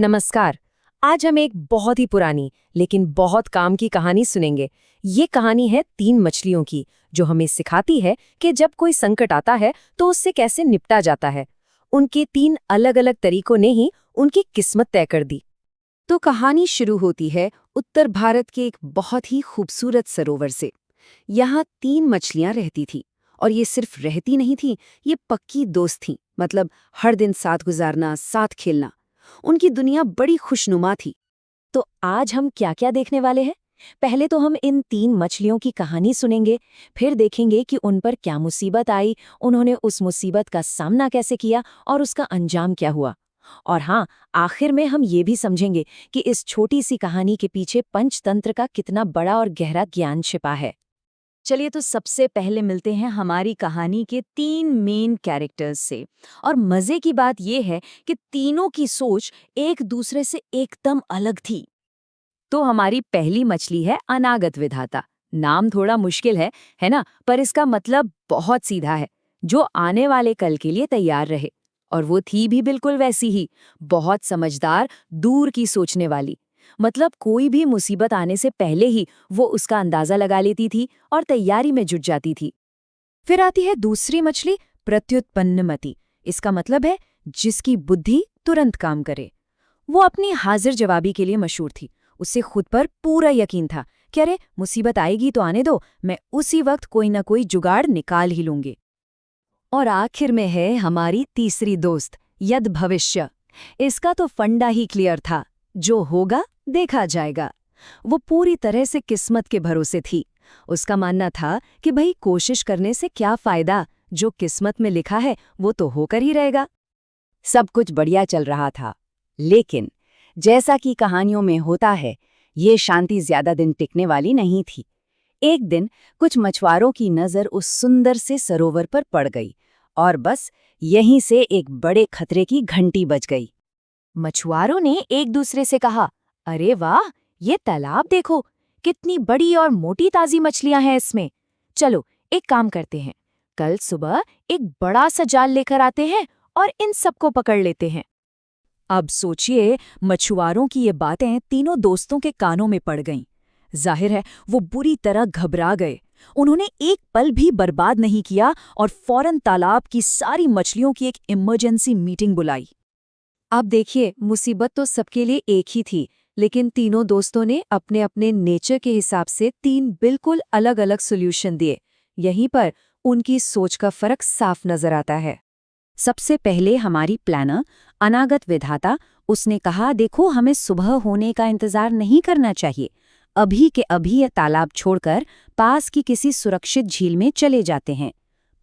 नमस्कार। आज हम एक बहुत ही पुरानी लेकिन बहुत काम की कहानी सुनेंगे। ये कहानी है तीन मछलियों की, जो हमें सिखाती है कि जब कोई संकट आता है तो उससे कैसे निपटा जाता है। उनके तीन अलग-अलग तरीकों ने ही उनकी किस्मत तय कर दी। तो कहानी शुरू होती है उत्तर भारत के एक बहुत ही खूबसूरत सरोवर से। यहाँ तीन मछलियाँ रहती थी, और ये सिर्फ रहती नहीं थी, ये पक्की दोस्त थीं। मतलब हर दिन साथ गुजारना, साथ खेलना। उनकी दुनिया बड़ी खुशनुमा थी। तो आज हम क्या-क्या देखने वाले हैं? पहले तो हम इन तीन मछलियों की कहानी सुनेंगे, फिर देखेंगे कि उन पर क्या मुसीबत आई, उन्होंने उस मुसीबत का सामना कैसे किया और उसका अंजाम क्या हुआ। और हाँ, आखिर में हम ये भी समझेंगे कि इस छोटी सी कहानी के पीछे पंचतंत्र का कितना बड़ा और गहरा ज्ञान छिपा है। चलिए, तो सबसे पहले मिलते हैं हमारी कहानी के तीन मेन कैरेक्टर्स से। और मजे की बात यह है कि तीनों की सोच एक दूसरे से एकदम अलग थी। तो हमारी पहली मछली है अनागत विधाता। नाम थोड़ा मुश्किल है ना? पर इसका मतलब बहुत सीधा है, जो आने वाले कल के लिए तैयार रहे। और वो थी भी बिल्कुल वैसी ही, बहुत समझदार, दूर की सोचने वाली। मतलब कोई भी मुसीबत आने से पहले ही वो उसका अंदाजा लगा लेती थी और तैयारी में जुट जाती थी। फिर आती है दूसरी मछली, प्रत्युत्पन्नमति। इसका मतलब है जिसकी बुद्धि तुरंत काम करे। वो अपनी हाजिर जवाबी के लिए मशहूर थी। उसे खुद पर पूरा यकीन था कि अरे मुसीबत आएगी तो आने दो, मैं उसी वक्त कोई ना कोई जुगाड़ निकाल ही लूंगी। और आखिर में है हमारी तीसरी दोस्त, यद भविष्य। इसका तो फंडा ही क्लियर था, जो होगा देखा जाएगा। वो पूरी तरह से किस्मत के भरोसे थी। उसका मानना था कि भाई कोशिश करने से क्या फायदा, जो किस्मत में लिखा है वो तो होकर ही रहेगा। सब कुछ बढ़िया चल रहा था, लेकिन जैसा कि कहानियों में होता है, ये शांति ज्यादा दिन टिकने वाली नहीं थी। एक दिन कुछ मछुआरों की नजर उस सुंदर से सरोवर पर पड़ गई, और बस यहीं से एक बड़े खतरे की घंटी बज गई। मछुआरों ने एक दूसरे से कहा, अरे वाह, ये तालाब देखो, कितनी बड़ी और मोटी ताजी मछलियां हैं इसमें। चलो एक काम करते हैं, कल सुबह एक बड़ा सा जाल लेकर आते हैं और इन सबको पकड़ लेते हैं। अब सोचिए, मछुआरों की ये बातें तीनों दोस्तों के कानों में पड़ गईं। जाहिर है वो बुरी तरह घबरा गए। उन्होंने एक पल भी बर्बाद नहीं किया और फौरन तालाब की सारी मछलियों की एक इमरजेंसी मीटिंग बुलाई। अब देखिए, मुसीबत तो सबके लिए एक ही थी, लेकिन तीनों दोस्तों ने अपने अपने नेचर के हिसाब से तीन बिल्कुल अलग-अलग सॉल्यूशन दिए। यहीं पर उनकी सोच का फर्क साफ नजर आता है। सबसे पहले हमारी प्लानर, अनागत विधाता, उसने कहा, देखो हमें सुबह होने का इंतजार नहीं करना चाहिए। अभी के अभी यह तालाब छोड़कर पास की किसी सुरक्षित झील में चले जाते हैं।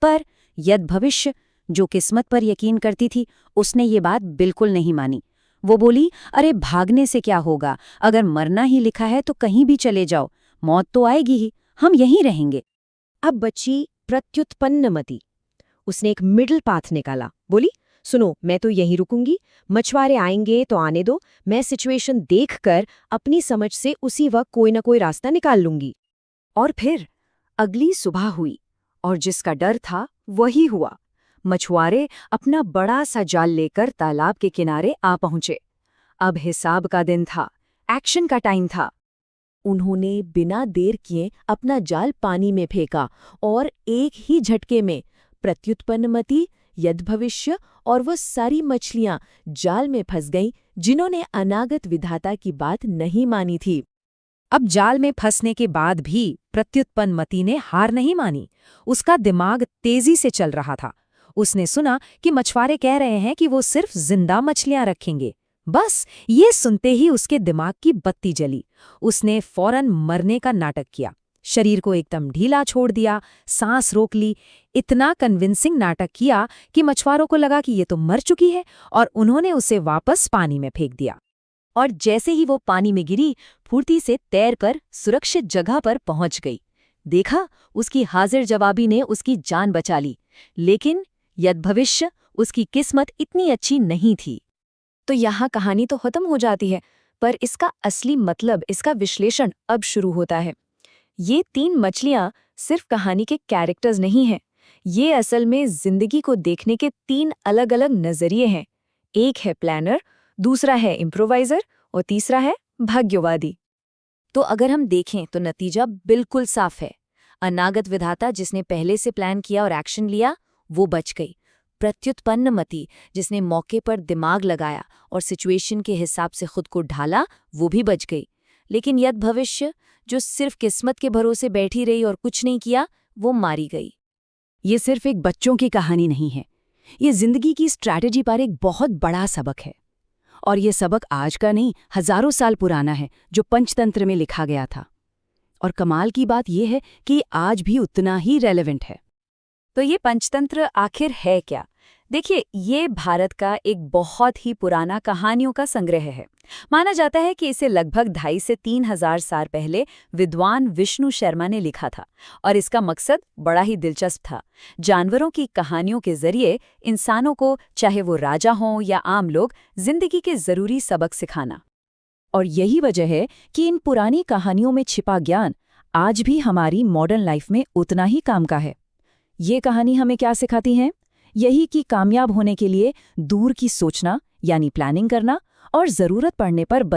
पर यद भविष्य, जो किस्मत पर यकीन करती थी, उसने ये बात बिल्कुल नहीं मानी। वो बोली, अरे भागने से क्या होगा, अगर मरना ही लिखा है तो कहीं भी चले जाओ, मौत तो आएगी ही, हम यहीं रहेंगे। अब बची प्रत्युत्पन्नमति। उसने एक मिडिल पाथ निकाला। बोली, सुनो, मैं तो यहीं रुकूंगी, मछुआरे आएंगे तो आने दो, मैं सिचुएशन देखकर अपनी समझ से उसी वक्त कोई ना कोई रास्ता निकाल लूंगी। और फिर अगली सुबह हुई, और जिसका डर था वही हुआ। मछुआरे अपना बड़ा सा जाल लेकर तालाब के किनारे आ पहुंचे। अब हिसाब का दिन था, एक्शन का टाइम था। उन्होंने बिना देर किए अपना जाल पानी में फेंका, और एक ही झटके में प्रत्युत्पन्नमति, यद भविष्य और वह सारी मछलियां जाल में फंस गईं, जिन्होंने अनागत विधाता की बात नहीं मानी थी। अब जाल में फंसने के बाद भी प्रत्युत्पन्नमति ने हार नहीं मानी। उसका दिमाग तेजी से चल रहा था। उसने सुना कि मछुआरे कह रहे हैं कि वो सिर्फ जिंदा मछलियां रखेंगे। बस ये सुनते ही उसके दिमाग की बत्ती जली। उसने फौरन मरने का नाटक किया, शरीर को एकदम ढीला छोड़ दिया, सांस रोक ली। इतना कन्विंसिंग नाटक किया कि मछुआरों को लगा कि ये तो मर चुकी है, और उन्होंने उसे वापस पानी में फेंक दिया। और जैसे ही वो पानी में गिरी, फुर्ती से तैरकर सुरक्षित जगह पर पहुंच गई। देखा, उसकी हाजिर जवाबी ने उसकी जान बचा ली। लेकिन यद भविष्य, उसकी किस्मत इतनी अच्छी नहीं थी। तो यहाँ कहानी तो खत्म हो जाती है, पर इसका असली मतलब, इसका विश्लेषण अब शुरू होता है। ये तीन मछलियां सिर्फ कहानी के कैरेक्टर्स नहीं हैं, ये असल में जिंदगी को देखने के तीन अलग अलग नजरिए हैं। एक है प्लानर, दूसरा है इम्प्रोवाइजर और तीसरा है भाग्यवादी। तो अगर हम देखें तो नतीजा बिल्कुल साफ है। अनागत विधाता जिसने पहले से प्लान किया और एक्शन लिया, वो बच गई। प्रत्युत्पन्न मति जिसने मौके पर दिमाग लगाया और सिचुएशन के हिसाब से खुद को ढाला, वो भी बच गई। लेकिन यद भविष्य जो सिर्फ किस्मत के भरोसे बैठी रही और कुछ नहीं किया, वो मारी गई। ये सिर्फ एक बच्चों की कहानी नहीं है, ये जिंदगी की स्ट्रैटेजी पर एक बहुत बड़ा सबक है। और ये सबक आज का नहीं, हजारों साल पुराना है, जो पंचतंत्र में लिखा गया था। और कमाल की बात यह है कि आज भी उतना ही रेलेवेंट है। तो ये पंचतंत्र आखिर है क्या? देखिए, ये भारत का एक बहुत ही पुराना कहानियों का संग्रह है। माना जाता है कि इसे लगभग 2,500 से 3,000 साल पहले विद्वान विष्णु शर्मा ने लिखा था, और इसका मकसद बड़ा ही दिलचस्प था। जानवरों की कहानियों के जरिए इंसानों को, चाहे वो राजा हों या आम लोग, जिंदगी के जरूरी सबक सिखाना। और यही वजह है कि इन पुरानी कहानियों में छिपा ज्ञान आज भी हमारी मॉडर्न लाइफ में उतना ही काम का है। ये कहानी हमें क्या सिखाती है? यही कि कामयाब होने के लिए दूर की सोचना यानी प्लानिंग करना और जरूरत पड़ने पर